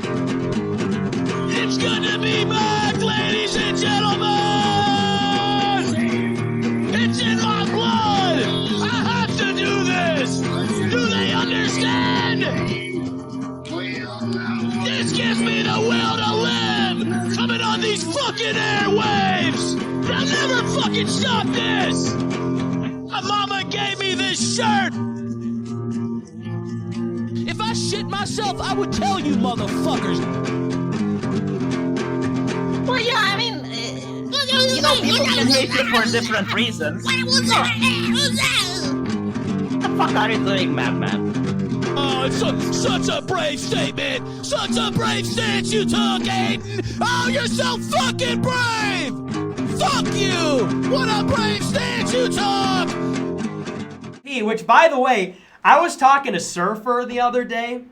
It's good to be back, ladies and gentlemen! It's in my blood! I have to do this! Do they understand? This gives me the will to live! Coming on these fucking airwaves! They'll never fucking stop this! My mama gave me this shirt! If I shit myself, I would tell you motherfuckers! Well, yeah, I mean, people can hate you for different reasons. What the fuck are you doing, madman? Oh, it's such a brave statement! Such a brave stance you took, Aiden! Oh, you're so fucking brave! Fuck you! What a brave stance you took! Which, by the way, I was talking to Surfer the other day.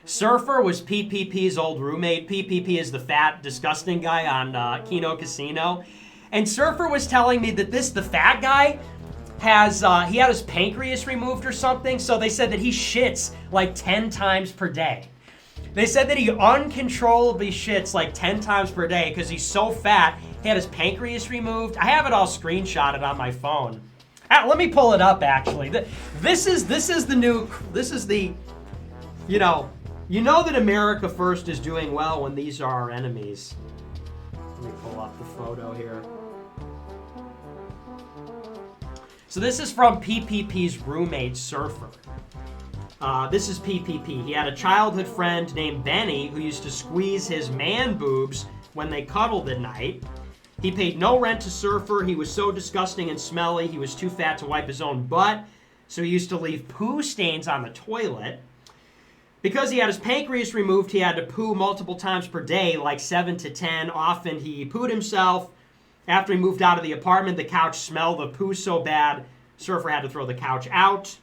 Surfer was PPP's old roommate. PPP is the fat, disgusting guy on Kino Casino. And Surfer was telling me that the fat guy has, he had his pancreas removed or something, so they said that he shits like 10 times per day. They said that he uncontrollably shits like 10 times per day because he's so fat. He had his pancreas removed. I have it all screenshotted on my phone. Let me pull it up, actually. This is the, you know that America First is doing well when these are our enemies. Let me pull up the photo here. So this is from PPP's roommate, Surfer. This is PPP. He had a childhood friend named Benny who used to squeeze his man boobs when they cuddled at night. He paid no rent to Surfer. He was so disgusting and smelly, he was too fat to wipe his own butt, so he used to leave poo stains on the toilet. Because he had his pancreas removed, he had to poo multiple times per day, like 7 to 10. Often he pooed himself. After he moved out of the apartment, the couch smelled of poo so bad, Surfer had to throw the couch out.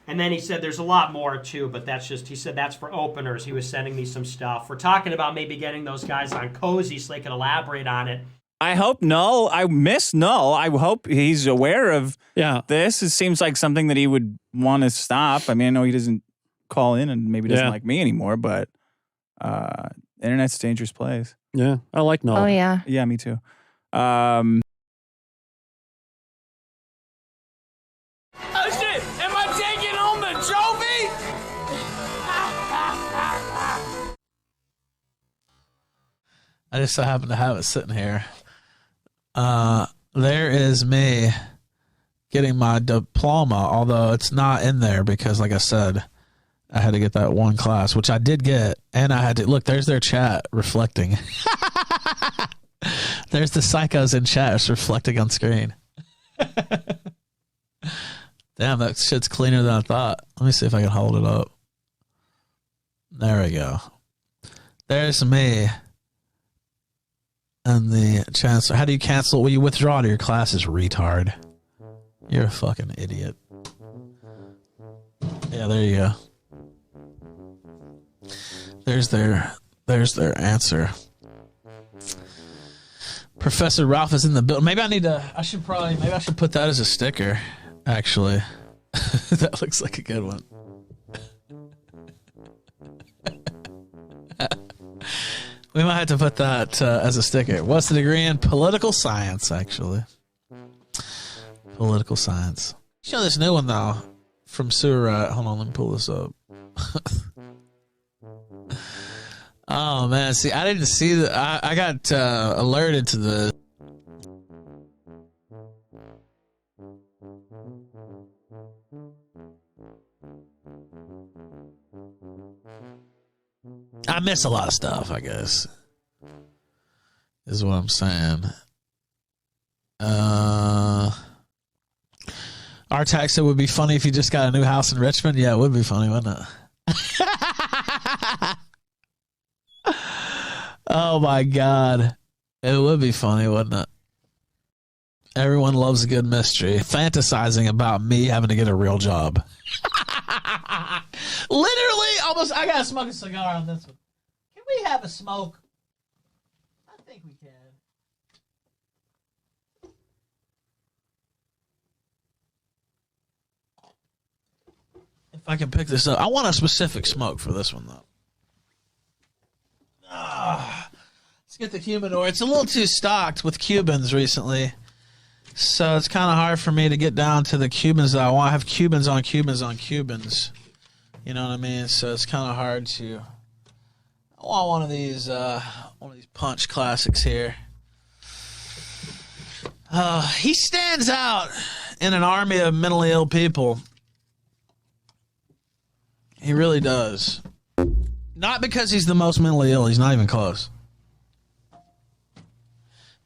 And then he said there's a lot more too, but that's just, he said that's for openers. He was sending me some stuff. We're talking about maybe getting those guys on Cozy so they can elaborate on it. I hope Null, I miss Null. I hope he's aware of this. It seems like something that he would want to stop. I mean, I know he doesn't call in and maybe doesn't like me anymore, but internet's a dangerous place. Yeah, I like Null. Oh, yeah. Yeah, me too. Oh shit! Am I taking home the trophy? I just so happen to have it sitting here. There is me getting my diploma, although it's not in there because, like I said, I had to get that one class, which I did get, and I had to look. There's their chat reflecting. There's the psychos in chat it's reflecting on screen. Damn, that shit's cleaner than I thought. Let me see if I can hold it up. There we go. There's me. And the chancellor. How do you cancel? Will you withdraw to your classes, retard? You're a fucking idiot. Yeah, there you go. There's their answer. Professor Ralph is in the building. Maybe I should put that as a sticker, actually. That looks like a good one. We might have to put that as a sticker. What's the degree in? Political science, actually. Political science. Show this new one, though, from Surat. Hold on, let me pull this up. Oh, man. See, I didn't see that. I got alerted to the... I miss a lot of stuff, I guess, is what I'm saying. Artax said it would be funny if you just got a new house in Richmond. Yeah, it would be funny, wouldn't it? Oh, my God. It would be funny, wouldn't it? Everyone loves a good mystery. Fantasizing about me having to get a real job. Literally, almost. I gotta smoke a cigar on this one. Can we have a smoke? I think we can. I can pick this up. I want a specific smoke for this one, though. Let's get the humidor. It's a little too stocked with Cubans recently. So it's kind of hard for me to get down to the Cubans that I want. I have Cubans on Cubans on Cubans. You know what I mean? So it's kind of hard to... I want one of these punch classics here. He stands out in an army of mentally ill people. He really does. Not because he's the most mentally ill. He's not even close.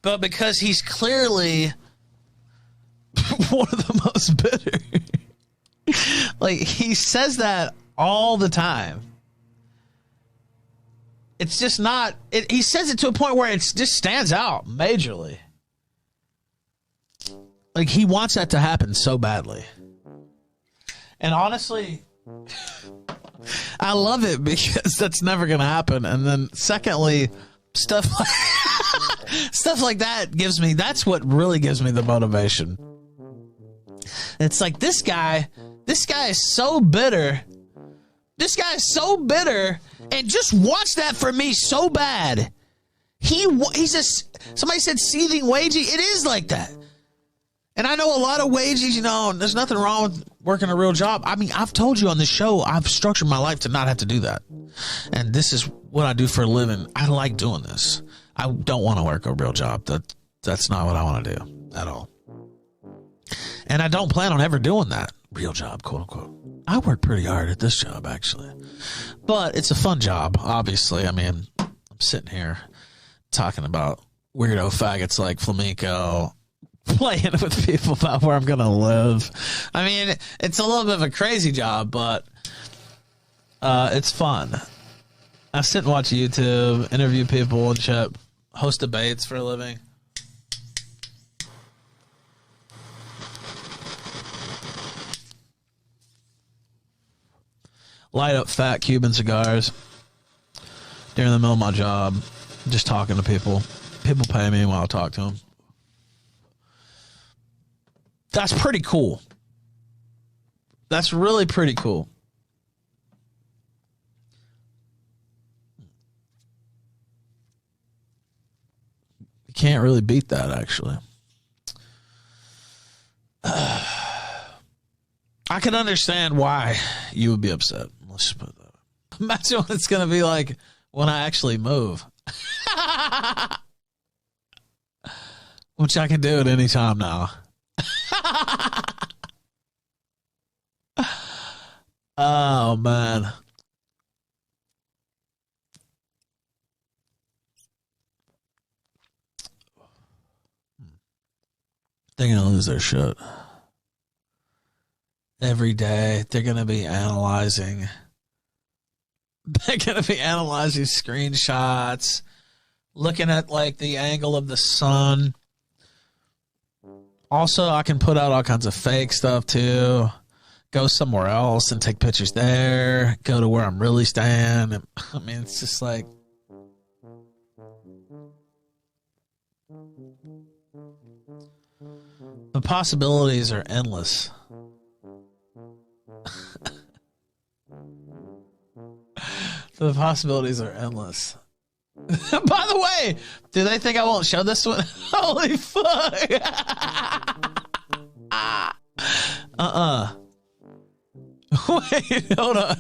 But because he's clearly one of the most bitter. Like, he says that all the time. It's just not... he says it to a point where it just stands out majorly. Like, he wants that to happen so badly. And honestly... I love it because that's never going to happen. And then secondly, stuff like that that's what really gives me the motivation. It's like this guy is so bitter. This guy is so bitter and just wants that for me so bad. He's just, somebody said seething wagey. It is like that. And I know a lot of wages, you know, and there's nothing wrong with working a real job. I mean, I've told you on this show, I've structured my life to not have to do that. And this is what I do for a living. I like doing this. I don't want to work a real job. That's not what I want to do at all. And I don't plan on ever doing that real job, quote unquote. I work pretty hard at this job, actually. But it's a fun job, obviously. I mean, I'm sitting here talking about weirdo faggots like Flamenco, playing with people about where I'm going to live. I mean, it's a little bit of a crazy job, but it's fun. I sit and watch YouTube, interview people and shit, host debates for a living. Light up fat Cuban cigars during the middle of my job, just talking to people. People pay me while I talk to them. That's pretty cool. That's really pretty cool. You can't really beat that, actually. I can understand why you would be upset. Let's just put it that way. Imagine what it's going to be like when I actually move. Which I can do at any time now. Oh, man. They're going to lose their shit. Every day, they're going to be analyzing. They're going to be analyzing screenshots, looking at, like, the angle of the sun. Also, I can put out all kinds of fake stuff, too. Go somewhere else and take pictures there. Go to where I'm really staying. I mean, it's just like... the possibilities are endless. The possibilities are endless. By the way, do they think I won't show this one? Holy fuck! Wait, hold on.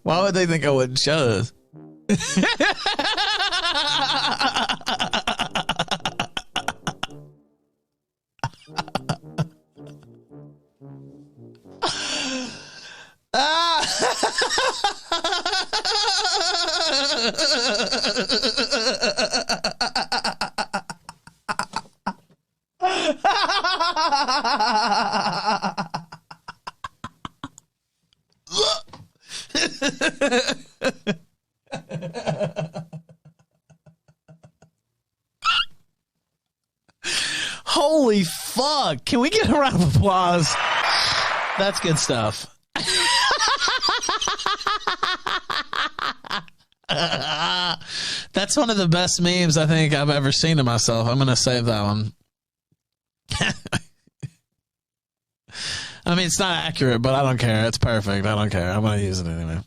Why would they think I wouldn't show this? Holy fuck. Can we get a round of applause? That's good stuff. That's one of the best memes I think I've ever seen of myself. I'm going to save that one. I mean, it's not accurate, but I don't care. It's perfect. I don't care. I'm going to use it anyway.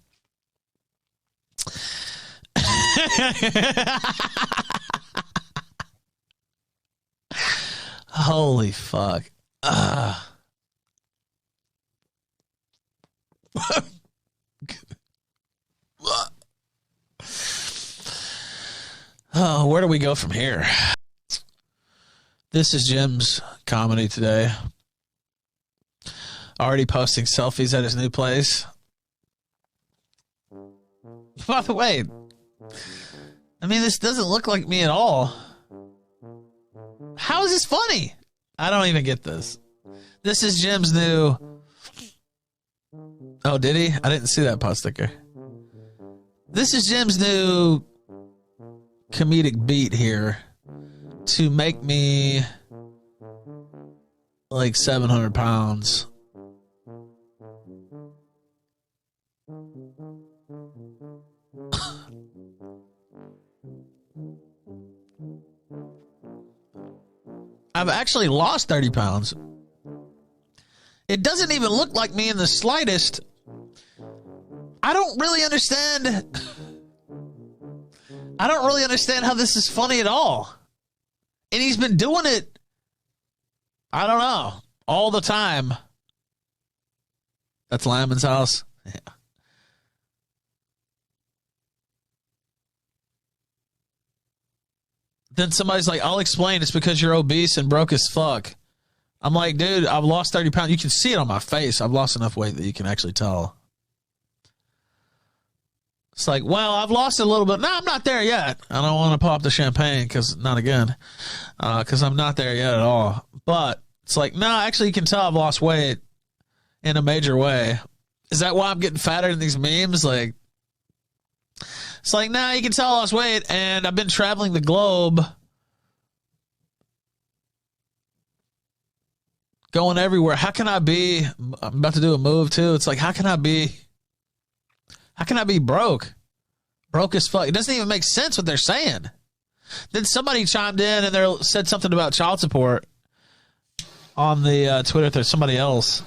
Holy fuck. Oh, where do we go from here? This is Jim's comedy today. Already posting selfies at his new place. By the way, I mean, this doesn't look like me at all. How is this funny? I don't even get this. This is Jim's new... Oh, did he? I didn't see that post sticker. This is Jim's new comedic beat here to make me like 700 pounds. I've actually lost 30 pounds. It doesn't even look like me in the slightest. I don't really understand how this is funny at all. And he's been doing it, I don't know, all the time. That's Lyman's house. Yeah. Then somebody's like, I'll explain. It's because you're obese and broke as fuck. I'm like, dude, I've lost 30 pounds. You can see it on my face. I've lost enough weight that you can actually tell. It's like, well, I've lost a little bit. No, I'm not there yet. I don't want to pop the champagne because not again. Because I'm not there yet at all. But it's like, no, actually, you can tell I've lost weight in a major way. Is that why I'm getting fatter in these memes? Like, it's like, nah, you can tell I lost weight, and I've been traveling the globe, going everywhere. How can I be? I'm about to do a move too. It's like, how can I be broke? Broke as fuck. It doesn't even make sense what they're saying. Then somebody chimed in and they said something about child support on the Twitter thread, somebody else.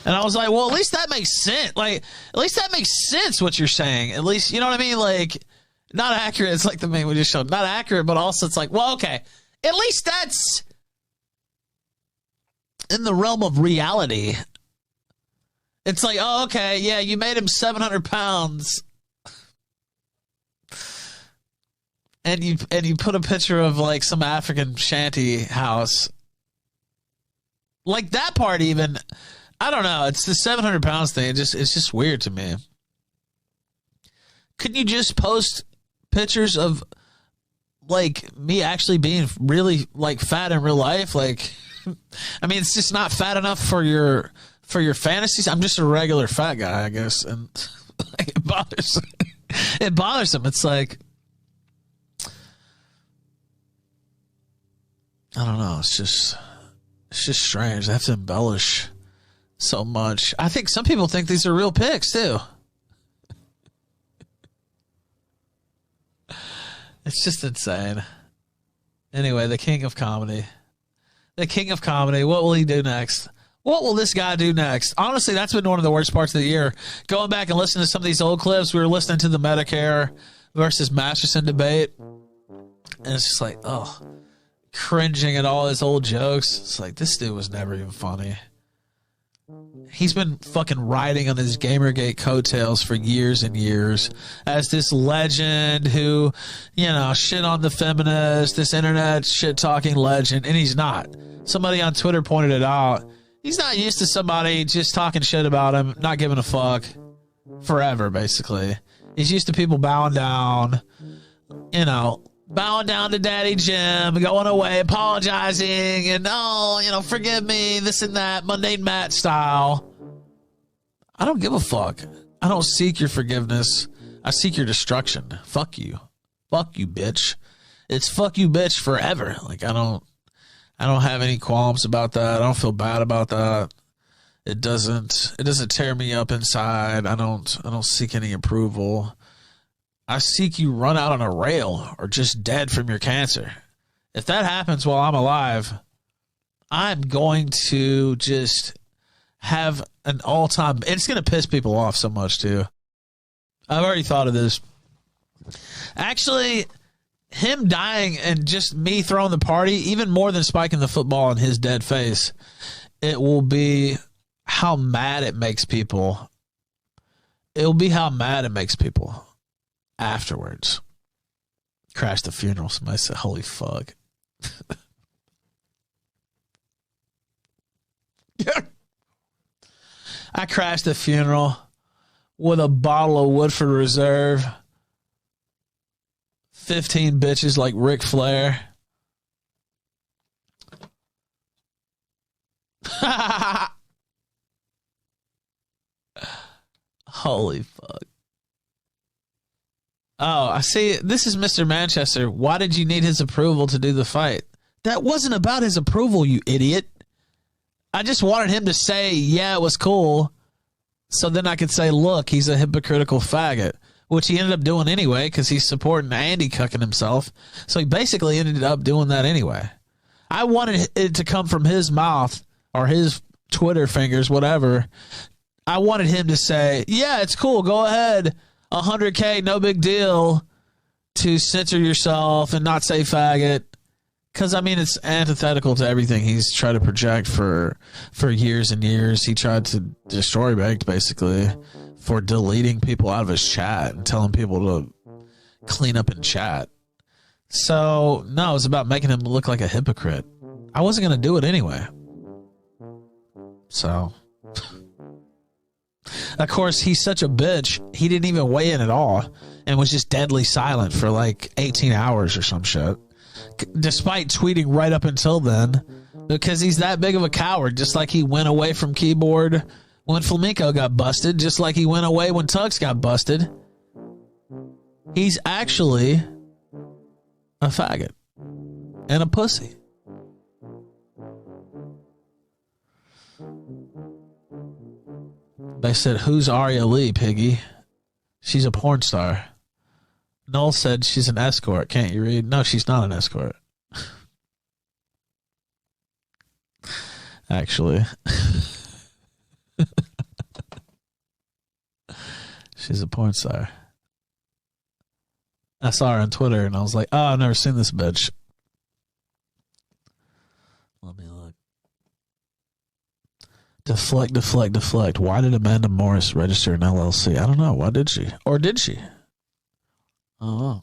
And I was like, well, at least that makes sense. Like, at least that makes sense what you're saying. At least, you know what I mean? Like, not accurate. It's like the meme we just showed. Not accurate, but also it's like, well, okay. At least that's in the realm of reality. It's like, oh, okay, yeah, you made him 700 pounds. And you put a picture of like some African shanty house. Like that part even... I don't know. It's the 700 pounds thing. It's just weird to me. Couldn't you just post pictures of like me actually being really like fat in real life? Like, I mean, it's just not fat enough for your fantasies. I'm just a regular fat guy, I guess, and like, it bothers. It bothers him. It's like, I don't know. It's just strange. I have to embellish so much. I think some people think these are real pics too. It's just insane. Anyway, the king of comedy. The king of comedy. What will he do next? What will this guy do next? Honestly, that's been one of the worst parts of the year. Going back and listening to some of these old clips, we were listening to the Medicare versus Masterson debate. And it's just like, oh, cringing at all his old jokes. It's like, this dude was never even funny. He's been fucking riding on his Gamergate coattails for years and years as this legend who, you know, shit on the feminists, this internet shit talking legend, and he's not. Somebody on Twitter pointed it out. He's not used to somebody just talking shit about him, not giving a fuck forever, basically. He's used to people bowing down, you know, bowing down to Daddy Jim, going away, apologizing, and, oh, you know, forgive me, this and that, mundane Matt style. I don't give a fuck. I don't seek your forgiveness. I seek your destruction. Fuck you. Fuck you, bitch. It's fuck you, bitch, forever. Like, I don't have any qualms about that. I don't feel bad about that. It doesn't tear me up inside. I don't seek any approval. I seek you run out on a rail or just dead from your cancer. If that happens while I'm alive, I'm going to just have an all-time. It's going to piss people off so much too. I've already thought of this. Actually, him dying and just me throwing the party, even more than spiking the football in his dead face, it will be how mad it makes people. It'll be how mad it makes people afterwards. Crash the funeral. Somebody said, holy fuck. I crashed the funeral with a bottle of Woodford Reserve, 15 bitches like Ric Flair. Holy fuck. Oh, I see. This is Mr. Manchester. Why did you need his approval to do the fight? That wasn't about his approval, you idiot. I just wanted him to say, yeah, it was cool. So then I could say, look, he's a hypocritical faggot, which he ended up doing anyway because he's supporting Andy cucking himself. So he basically ended up doing that anyway. I wanted it to come from his mouth or his Twitter fingers, whatever. I wanted him to say, yeah, it's cool. Go ahead. 100K, no big deal to censor yourself and not say faggot. Because, I mean, it's antithetical to everything he's tried to project for years and years. He tried to destroy Baked, basically, for deleting people out of his chat and telling people to clean up in chat. So, no, it was about making him look like a hypocrite. I wasn't going to do it anyway. So, of course, he's such a bitch. He didn't even weigh in at all and was just deadly silent for like 18 hours or some shit. Despite tweeting right up until then, because he's that big of a coward, just like he went away from keyboard when Flamenco got busted, just like he went away when Tux got busted. He's actually a faggot and a pussy. They said, who's Aria Lee, Piggy? She's a porn star. Null said she's an escort. Can't you read? No, she's not an escort. Actually. She's a porn star. I saw her on Twitter and I was like, oh, I've never seen this bitch. Let me look. Deflect, deflect, deflect. Why did Amanda Morris register an LLC? I don't know. Why did she? Or did she? Oh,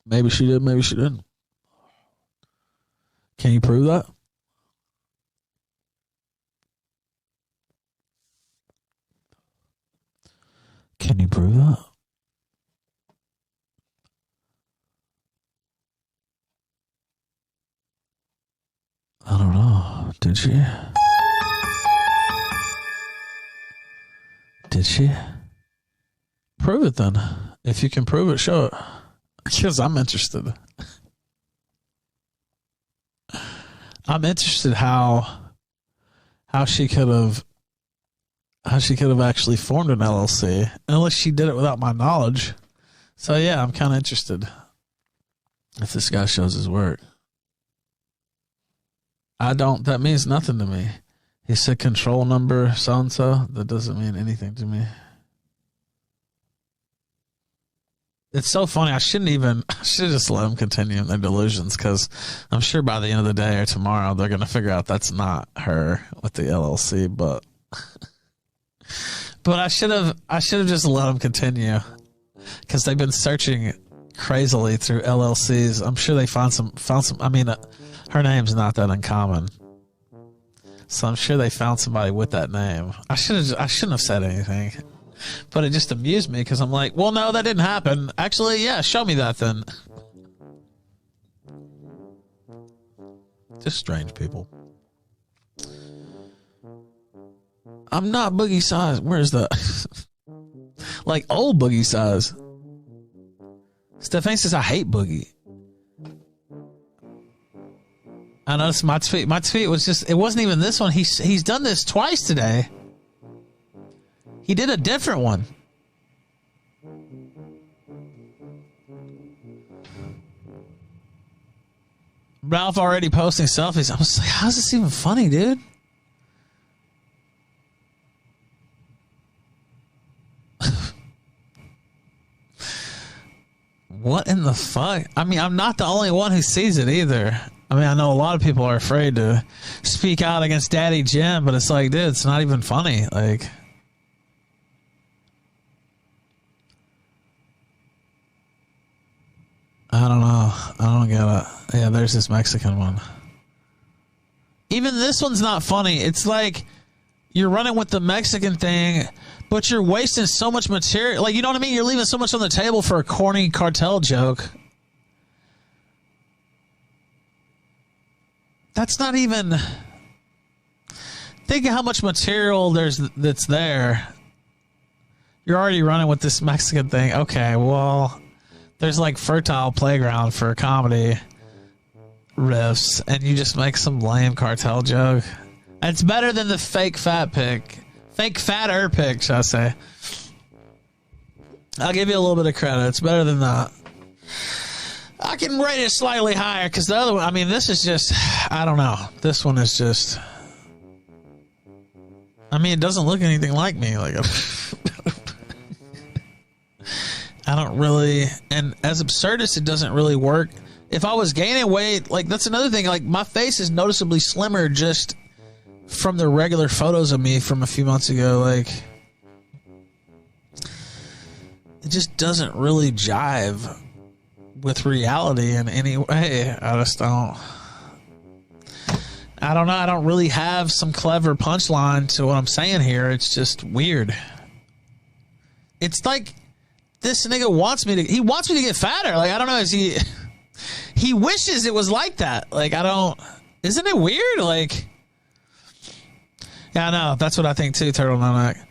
maybe she did, maybe she didn't. Can you prove that? Can you prove that? I don't know. Did she? Did she? Prove it then. If you can prove it, show it. Because I'm interested. I'm interested how she could have actually formed an LLC, unless she did it without my knowledge. So yeah, I'm kind of interested if this guy shows his work. That means nothing to me. He said control number so-and-so. That doesn't mean anything to me. It's so funny. I should just let them continue in their delusions, because I'm sure by the end of the day or tomorrow they're going to figure out that's not her with the LLC. But I should have just let them continue, because they've been searching crazily through LLCs. I'm sure they found some. I mean, her name's not that uncommon, so I'm sure they found somebody with that name. I shouldn't have said anything. But it just amused me, because I'm like, well, no, that didn't happen. Actually, yeah, show me that then. Just strange people. I'm not Boogie Size. Where's the... like old Boogie Size. Stephanie says, I hate Boogie. I noticed my tweet. My tweet was just... It wasn't even this one. He's done this twice today. He did a different one. Ralph already posting selfies. I was like, how's this even funny, dude? What in the fuck? I mean, I'm not the only one who sees it either. I mean, I know a lot of people are afraid to speak out against Daddy Jim, but it's like, dude, it's not even funny. Like, I don't know. I don't get it. Yeah, there's this Mexican one. Even this one's not funny. It's like you're running with the Mexican thing, but you're wasting so much material. Like, you know what I mean? You're leaving so much on the table for a corny cartel joke. That's not even... Think of how much material that's there. You're already running with this Mexican thing. Okay, well, there's like fertile playground for comedy riffs, and you just make some lame cartel joke. It's better than the fake fat pic. Fake fatter pic, shall I say. I'll give you a little bit of credit. It's better than that. I can rate it slightly higher because the other one, I mean, this is just, I don't know. This one is just, I mean, it doesn't look anything like me. Like, I don't really, and as absurd as it doesn't really work, if I was gaining weight, like, that's another thing. Like, my face is noticeably slimmer just from the regular photos of me from a few months ago. Like, it just doesn't really jive with reality in any way. I just don't. I don't know. I don't really have some clever punchline to what I'm saying here. It's just weird. It's like this nigga wants me to. He wants me to get fatter. Like, I don't know. Is he? He wishes it was like that. Like, I don't. Isn't it weird? Like, yeah, I know. That's what I think too. Turtleneck.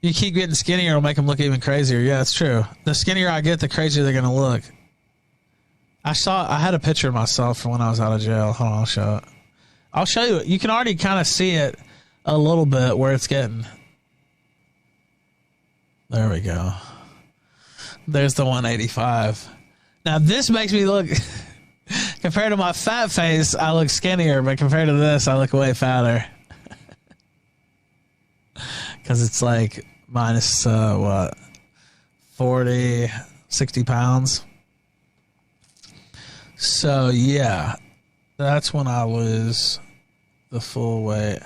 You keep getting skinnier, it'll make them look even crazier. Yeah, it's true. The skinnier I get, the crazier they're gonna look. I had a picture of myself from when I was out of jail. Hold on, I'll show it. I'll show you. You can already kind of see it a little bit where it's getting. There we go. There's the 185. Now this makes me look, compared to my fat face, I look skinnier, but compared to this, I look way fatter. Because it's like minus, 40, 60 pounds. So, yeah, that's when I was the full weight.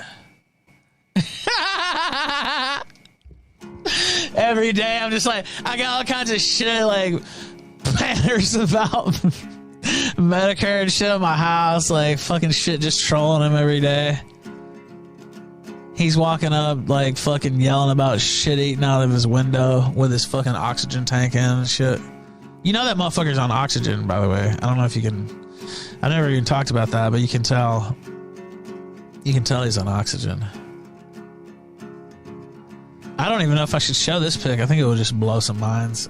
Every day I'm just like, I got all kinds of shit, like banners about Medicare and shit in my house, like fucking shit, just trolling him every day. He's walking up, like, fucking yelling about shit eating out of his window with his fucking oxygen tank in and shit. You know that motherfucker's on oxygen, by the way. I don't know if you can... I never even talked about that, but you can tell... You can tell he's on oxygen. I don't even know if I should show this pic. I think it would just blow some minds.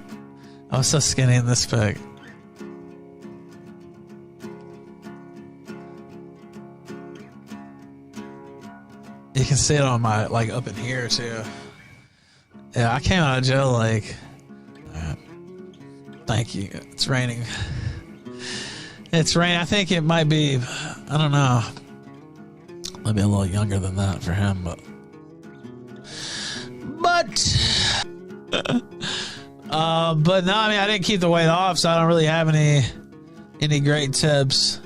I was so skinny in this pic. You can see it on my, like, up in here, too. Yeah, I came out of jail, like... thank you. It's raining. It's raining. I think it might be... I don't know. Maybe a little younger than that for him, but... But no, I mean, I didn't keep the weight off, so I don't really have any great tips.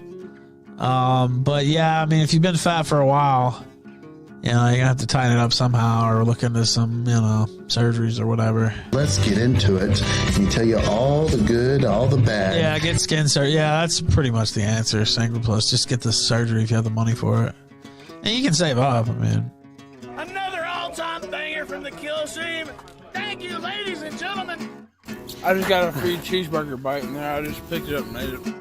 But yeah, I mean, if you've been fat for a while... You know, you're gonna have to tighten it up somehow or look into some, you know, surgeries or whatever. Let's get into it and tell you all the good, all the bad. Yeah, get skin surgery. Yeah, that's pretty much the answer. Single plus, just get the surgery if you have the money for it. And you can save up, I mean. Another all-time banger from the Killstream. Thank you, ladies and gentlemen. I just got a free cheeseburger bite in there. I just picked it up and ate it.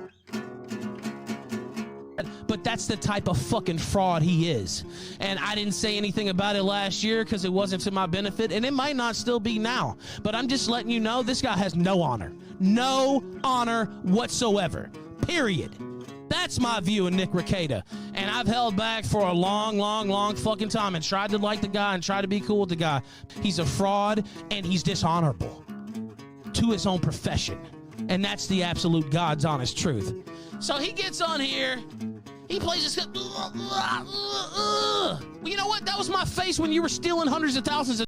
But that's the type of fucking fraud he is. And I didn't say anything about it last year because it wasn't to my benefit, and it might not still be now. But I'm just letting you know this guy has no honor. No honor whatsoever. Period. That's my view of Nick Rekieta. And I've held back for a long fucking time and tried to like the guy and try to be cool with the guy. He's a fraud, and he's dishonorable to his own profession. And that's the absolute God's honest truth. So he gets on here He plays this. Well, you know what? That was my face when you were stealing hundreds of thousands of